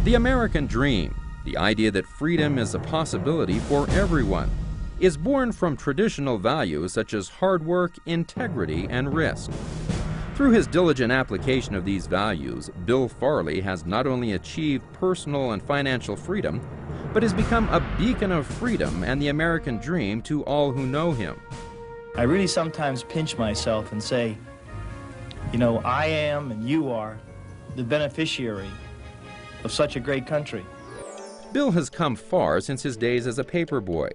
The American dream, the idea that freedom is a possibility for everyone, is born from traditional values such as hard work, integrity, and risk. Through his diligent application of these values, Bill Farley has not only achieved personal and financial freedom, but has become a beacon of freedom and the American dream to all who know him. I really sometimes pinch myself and say, you know, I am and you are the beneficiary of such a great country. Bill has come far since his days as a paperboy.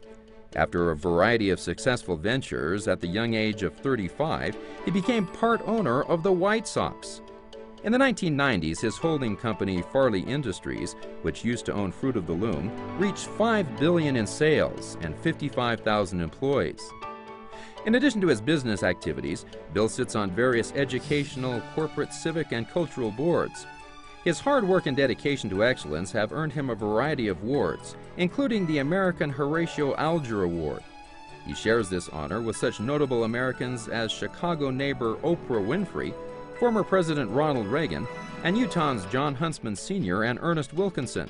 After a variety of successful ventures, at the young age of 35, he became part owner of the White Sox. In the 1990s, his holding company, Farley Industries, which used to own Fruit of the Loom, reached $5 billion in sales and 55,000 employees. In addition to his business activities, Bill sits on various educational, corporate, civic, and cultural boards. His hard work and dedication to excellence have earned him a variety of awards, including the American Horatio Alger Award. He shares this honor with such notable Americans as Chicago neighbor Oprah Winfrey, former President Ronald Reagan, and Utah's John Huntsman Sr. and Ernest Wilkinson.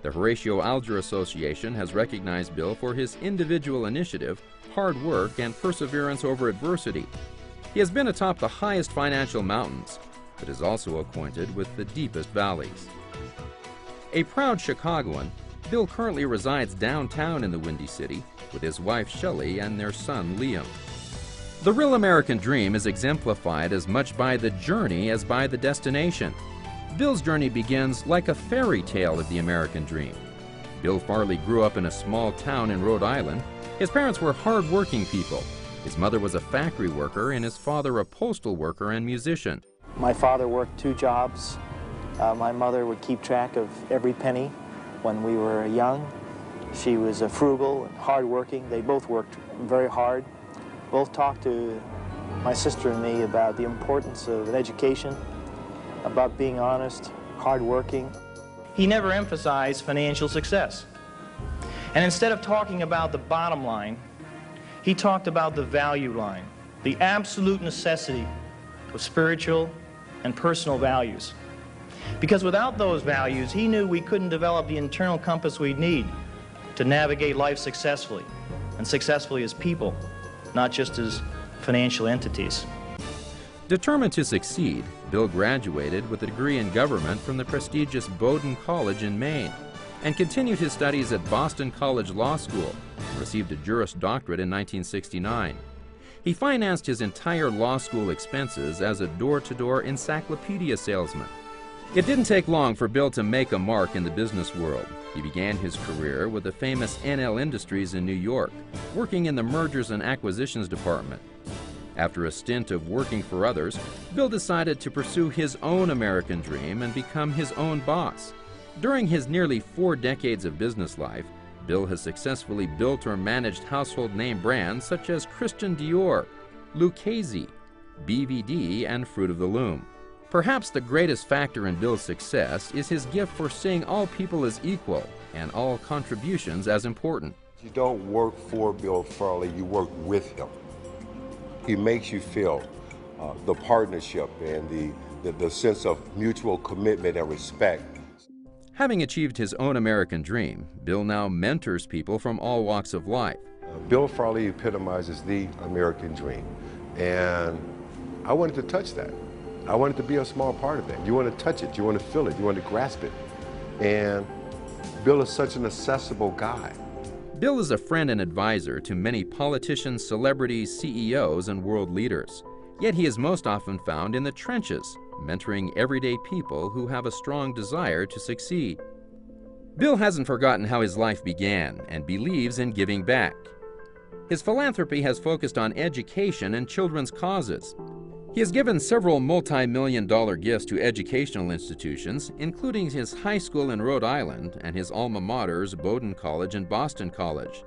The Horatio Alger Association has recognized Bill for his individual initiative, hard work, and perseverance over adversity. He has been atop the highest financial mountains, but is also acquainted with the deepest valleys. A proud Chicagoan, Bill currently resides downtown in the Windy City with his wife Shelley and their son Liam. The real American dream is exemplified as much by the journey as by the destination. Bill's journey begins like a fairy tale of the American dream. Bill Farley grew up in a small town in Rhode Island. His parents were hard-working people. His mother was a factory worker and his father a postal worker and musician. My father worked 2 jobs. My mother would keep track of every penny when we were young. She was frugal and hard-working. They both worked very hard. Both talked to my sister and me about the importance of an education, about being honest, hard-working. He never emphasized financial success. And instead of talking about the bottom line, he talked about the value line, the absolute necessity of spiritual and personal values. Because without those values, he knew we couldn't develop the internal compass we'd need to navigate life successfully, and successfully as people, not just as financial entities. Determined to succeed, Bill graduated with a degree in government from the prestigious Bowdoin College in Maine and continued his studies at Boston College Law School and received a Juris Doctorate in 1969. He financed his entire law school expenses as a door-to-door encyclopedia salesman. It didn't take long for Bill to make a mark in the business world. He began his career with the famous NL Industries in New York, working in the mergers and acquisitions department. After a stint of working for others, Bill decided to pursue his own American dream and become his own boss. During his nearly 4 decades of business life, Bill has successfully built or managed household name brands such as Christian Dior, Lucchese, BVD, and Fruit of the Loom. Perhaps the greatest factor in Bill's success is his gift for seeing all people as equal and all contributions as important. You don't work for Bill Farley, you work with him. He makes you feel the partnership and the sense of mutual commitment and respect. Having achieved his own American dream, Bill now mentors people from all walks of life. Bill Farley epitomizes the American dream, and I wanted to touch that. I wanted to be a small part of that. You want to touch it, you want to feel it, you want to grasp it. And Bill is such an accessible guy. Bill is a friend and advisor to many politicians, celebrities, CEOs, and world leaders. Yet he is most often found in the trenches, mentoring everyday people who have a strong desire to succeed. Bill hasn't forgotten how his life began and believes in giving back. His philanthropy has focused on education and children's causes. He has given several multi-million-dollar gifts to educational institutions, including his high school in Rhode Island and his alma maters, Bowdoin College and Boston College.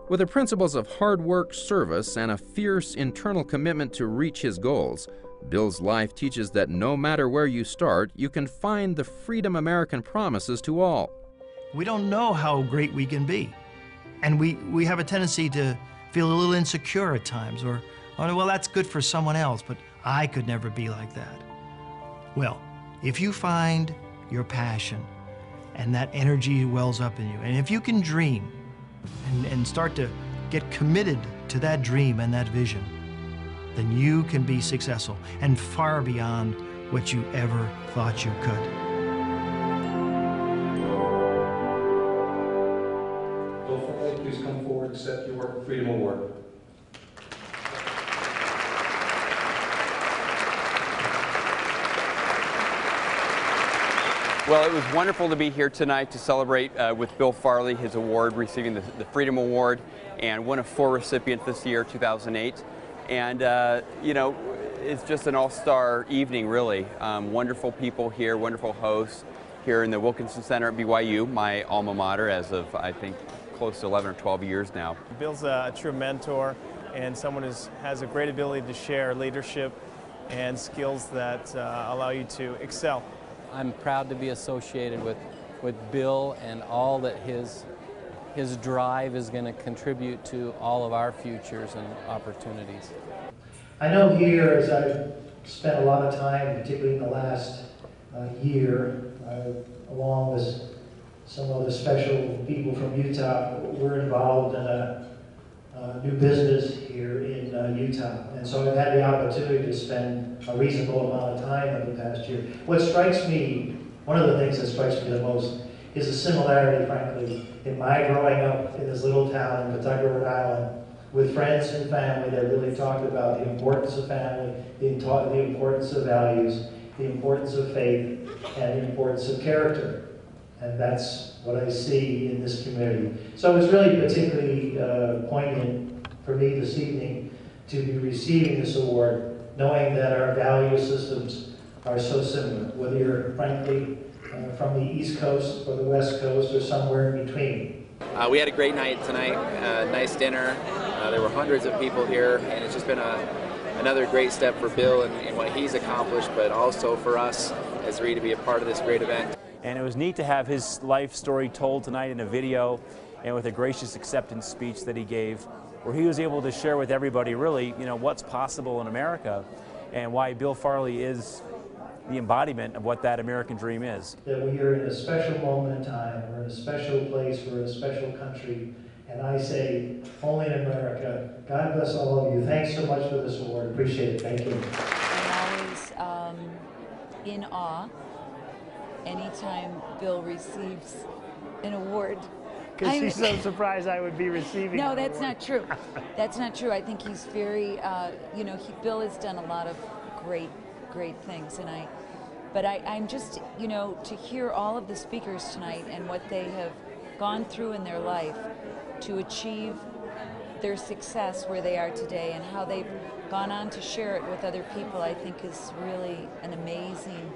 With the principles of hard work, service, and a fierce internal commitment to reach his goals, Bill's life teaches that no matter where you start, you can find the freedom American promises to all. We don't know how great we can be. And we have a tendency to feel a little insecure at times, or, oh, well, that's good for someone else, but I could never be like that. Well, if you find your passion and that energy wells up in you. And if you can dream and start to get committed to that dream and that vision, then you can be successful and far beyond what you ever thought you could. Bill Farley, please come forward and accept your Freedom Award. Well, it was wonderful to be here tonight to celebrate with Bill Farley, his award, receiving the Freedom Award, and one of 4 recipients this year, 2008. And, you know, it's just an all-star evening, really. Wonderful people here, wonderful hosts here in the Wilkinson Center at BYU, my alma mater as of, I think, close to 11 or 12 years now. Bill's a true mentor and someone who has a great ability to share leadership and skills that allow you to excel. I'm proud to be associated with Bill and all that his drive is going to contribute to all of our futures and opportunities. I know here, as I've spent a lot of time, particularly in the last year, along with some other special people from Utah, we're involved in a new business here in Utah. And so I've had the opportunity to spend a reasonable amount of time over the past year. What strikes me, one of the things that strikes me the most, is the similarity, frankly, in my growing up in this little town in Pawtucket, Rhode Island, with friends and family that really talked about the importance of family, the importance of values, the importance of faith, and the importance of character. And that's what I see in this community. So it's really particularly poignant for me this evening to be receiving this award, knowing that our value systems are so similar, whether you're, frankly, from the East Coast or the West Coast or somewhere in between. We had a great night tonight, nice dinner. There were hundreds of people here, and it's just been another great step for Bill and what he's accomplished, but also for us as Zrii to be a part of this great event. And it was neat to have his life story told tonight in a video and with a gracious acceptance speech that he gave, where he was able to share with everybody really, you know, what's possible in America and why Bill Farley is the embodiment of what that American dream is. That we are in a special moment in time, we're in a special place, we're in a special country, and I say, only in America. God bless all of you. Thanks so much for this award. Appreciate it. Thank you. I'm always in awe anytime Bill receives an award. Because she's so surprised I would be receiving No, an that's award. not true. That's not true. I think he's very, you know, Bill has done a lot of great things, and I'm just, you know, to hear all of the speakers tonight and what they have gone through in their life to achieve their success where they are today and how they've gone on to share it with other people, I think is really an amazing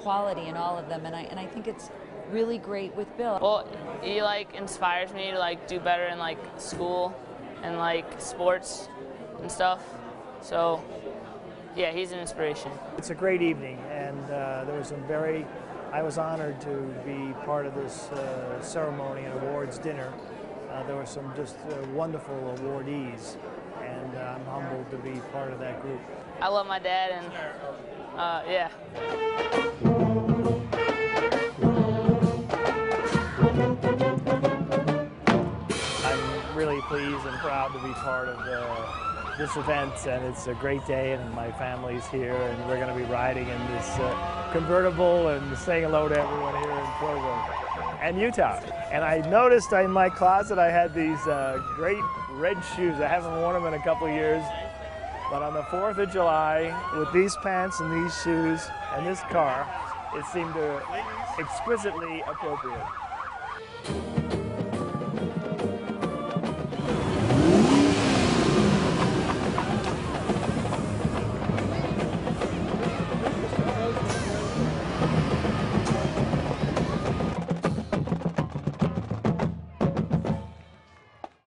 quality in all of them, and I think it's really great with Bill. Well, he like inspires me to like do better in like school and like sports and stuff. So yeah, he's an inspiration. It's a great evening, and there was I was honored to be part of this ceremony and awards dinner. There were some just wonderful awardees, and I'm humbled to be part of that group. I love my dad, and yeah. I'm really pleased and proud to be part of this event, and it's a great day, and my family's here, and we're going to be riding in this convertible and saying hello to everyone here in Provo and Utah. And I noticed in my closet I had these great red shoes. I haven't worn them in a couple of years, but on the 4th of July, with these pants and these shoes and this car, it seemed exquisitely appropriate.